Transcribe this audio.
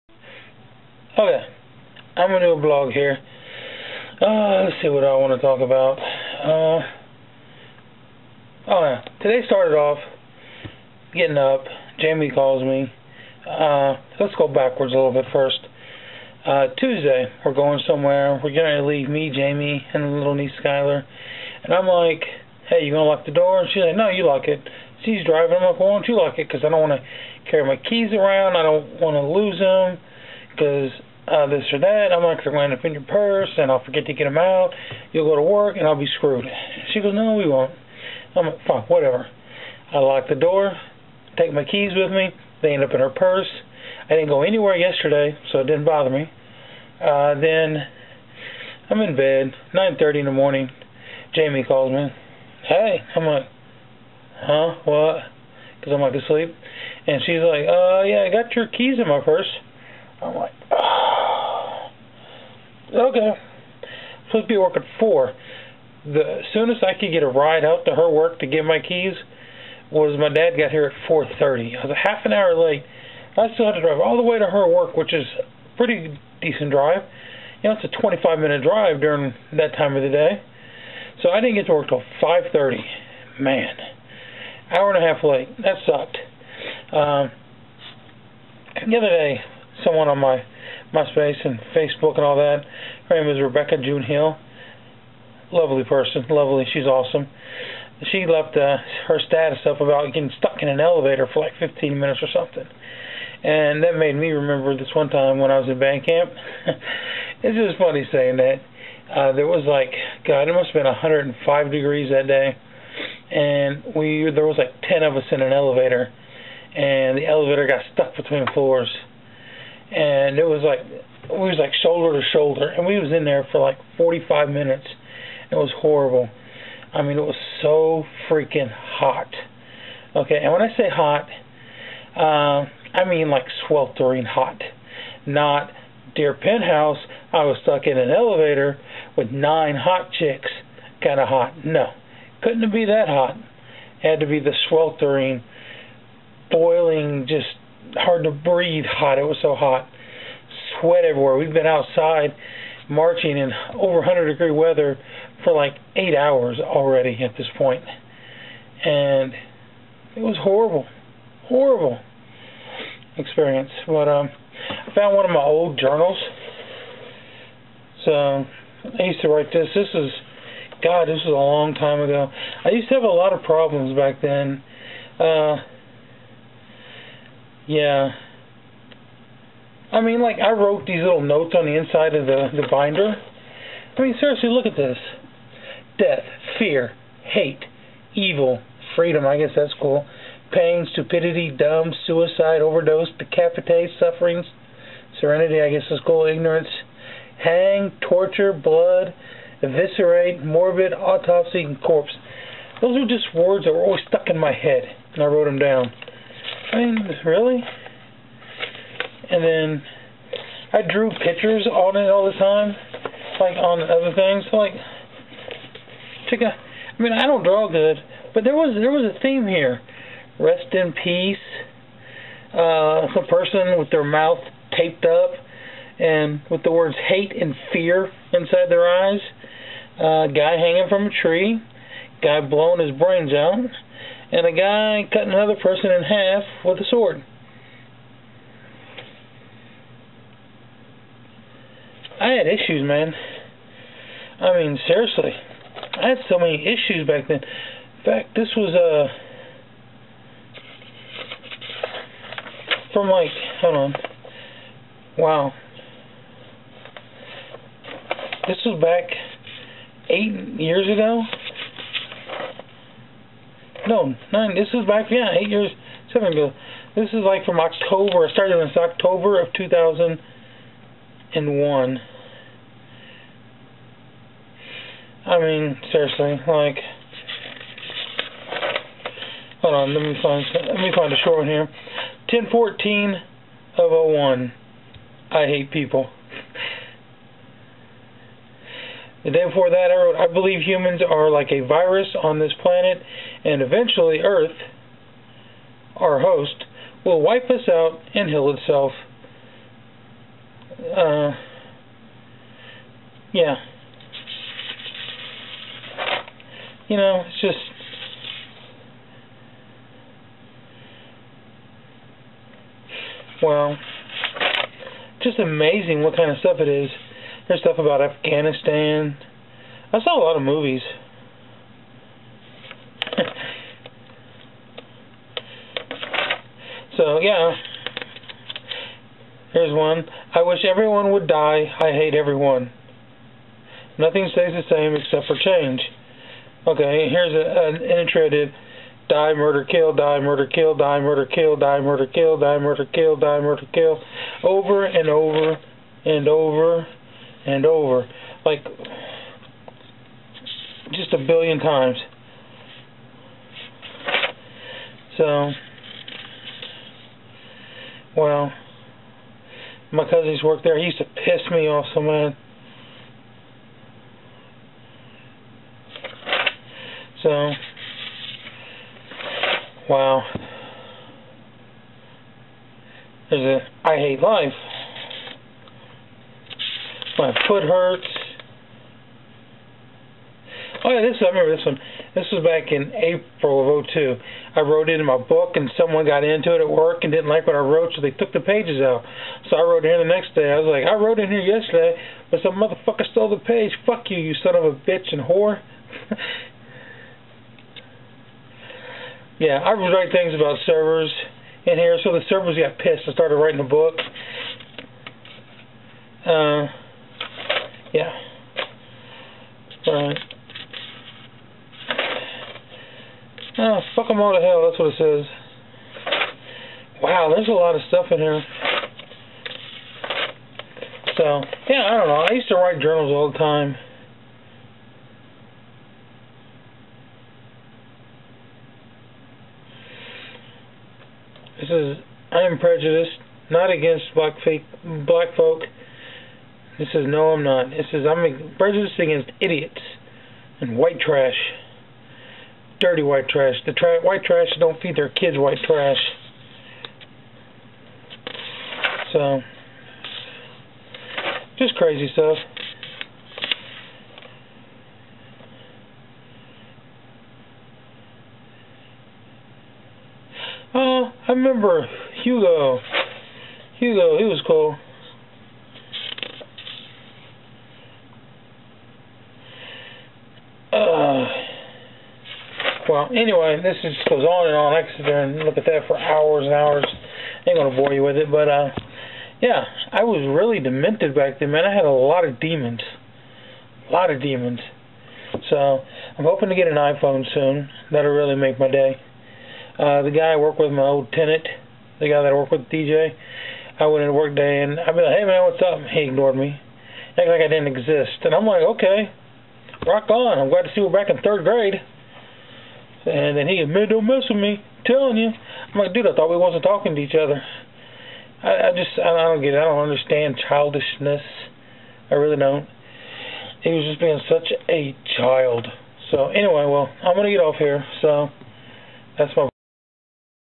Okay, I'm gonna do a blog here. Let's see what I want to talk about. Oh yeah, today started off getting up. Jamie calls me. Let's go backwards a little bit first. Tuesday, we're going somewhere. We're gonna leave, me, Jamie, and the little niece Skylar. And I'm like, hey, you gonna lock the door? And she's like, no, you lock it. She's driving. I'm like, well, why don't you lock it? Because I don't want to carry my keys around. I don't want to lose them. Because this or that. I'm like, they're going to end up in your purse, and I'll forget to get them out. You'll go to work, and I'll be screwed. She goes, no, we won't. I'm like, fine, whatever. I lock the door, take my keys with me. They end up in her purse. I didn't go anywhere yesterday, so it didn't bother me. Then I'm in bed, 9:30 in the morning. Jamie calls me. Hey, I'm like, huh, what? Because I'm like asleep. And she's like, yeah, I got your keys in my purse. I'm like, oh, okay. I'm supposed to be working at 4. The soonest I could get a ride out to her work to get my keys was my dad got here at 4:30. I was a half an hour late. I still had to drive all the way to her work, which is a pretty decent drive. You know, it's a 25-minute drive during that time of the day. So I didn't get to work till 5:30. Man, hour and a half late. That sucked. The other day, someone on my MySpace and Facebook and all that, her name is Rebecca June Hill. Lovely person, lovely. She's awesome. She left her status up about getting stuck in an elevator for like 15 minutes or something. And that made me remember this one time when I was in band camp. It's just funny saying that. There was like, God, it must have been 105 degrees that day. And there was like 10 of us in an elevator. And the elevator got stuck between floors. And it was like, we was like shoulder to shoulder. And we was in there for like 45 minutes. It was horrible. I mean, it was so freaking hot. Okay, and when I say hot, I mean like sweltering hot. Not, dear penthouse, I was stuck in an elevator with 9 hot chicks kind of hot. No, couldn't be that hot. It had to be the sweltering, boiling, just hard to breathe hot. It was so hot. Sweat everywhere. We've been outside marching in over 100-degree weather for like 8 hours already at this point. And it was horrible. Horrible experience. But I found one of my old journals. So I used to write this. This was a long time ago. I used to have a lot of problems back then. Yeah. I mean, like, I wrote these little notes on the inside of the binder. I mean, seriously, look at this. Death, fear, hate, evil, freedom, I guess that's cool. Pain, stupidity, dumb, suicide, overdose, decapitate, sufferings, serenity, I guess is cool, ignorance, hang, torture, blood, eviscerate, morbid, autopsy, and corpse. Those are just words that were always stuck in my head, and I wrote them down. I mean, really? And then I drew pictures on it all the time, like on other things. Like, I mean, I don't draw good, but there was a theme here. Rest in peace. Some person with their mouth taped up and with the words hate and fear inside their eyes. Guy hanging from a tree. Guy blowing his brains out. And a guy cutting another person in half with a sword. I had issues, man. I mean, seriously. I had so many issues back then. In fact, this was, from like, hold on. Wow. This was back 8 years ago? No, 9. This was back, 8 years, 7 ago. This is like from October. I started in October of 2001. I mean, seriously, like, hold on, let me find a short one here. 10/14 of 01. I hate people. The day before that, I wrote, I believe humans are like a virus on this planet, and eventually Earth, our host, will wipe us out and heal itself. Yeah. You know, it's just... Well, just amazing what kind of stuff it is. There's stuff about Afghanistan. I saw a lot of movies. So, yeah. Here's one. I wish everyone would die. I hate everyone. Nothing stays the same except for change. Okay, here's an entry I did. Die, murder, kill, die, murder, kill, die, murder, kill, die, murder, kill, die, murder, kill, die, murder, kill. Over and over and over and over. Like, just a billion times. So, well, my cousin used to work there. He used to piss me off so bad. So, wow. There's a I hate life. My foot hurts. Oh yeah, I remember this one. This was back in April of '02. I wrote it in my book, and someone got into it at work and didn't like what I wrote, so they took the pages out. So I wrote it here the next day. I was like, I wrote it here yesterday, but some motherfucker stole the page. Fuck you, you son of a bitch and whore. Yeah, I would write things about servers in here, so the servers got pissed. I started writing a book. Yeah. Alright. Oh, fuck them all to hell, that's what it says. Wow, there's a lot of stuff in here. So, yeah, I don't know. I used to write journals all the time. This is, I am prejudiced, not against black folk. This is, no, I'm not. This is, I'm prejudiced against idiots and white trash. Dirty white trash. The white trash don't feed their kids white trash. So, just crazy stuff. Oh, I remember Hugo. He was cool. Well, anyway, this just goes on and on. I can sit there and look at that for hours and hours. I ain't gonna bore you with it, but yeah, I was really demented back then, man. I had a lot of demons. A lot of demons. So, I'm hoping to get an iPhone soon. That'll really make my day. The guy I work with, my old tenant, the guy that I work with, DJ, I went into work day and I'd be like, hey man, what's up? He ignored me. Acting like I didn't exist. And I'm like, okay, rock on. I'm glad to see we're back in 3rd grade. And then he admitted, don't mess with me. I'm telling you. I'm like, dude, I thought we wasn't talking to each other. I don't get it. I don't understand childishness. I really don't. He was just being such a child. So anyway, well, I'm going to get off here. So that's my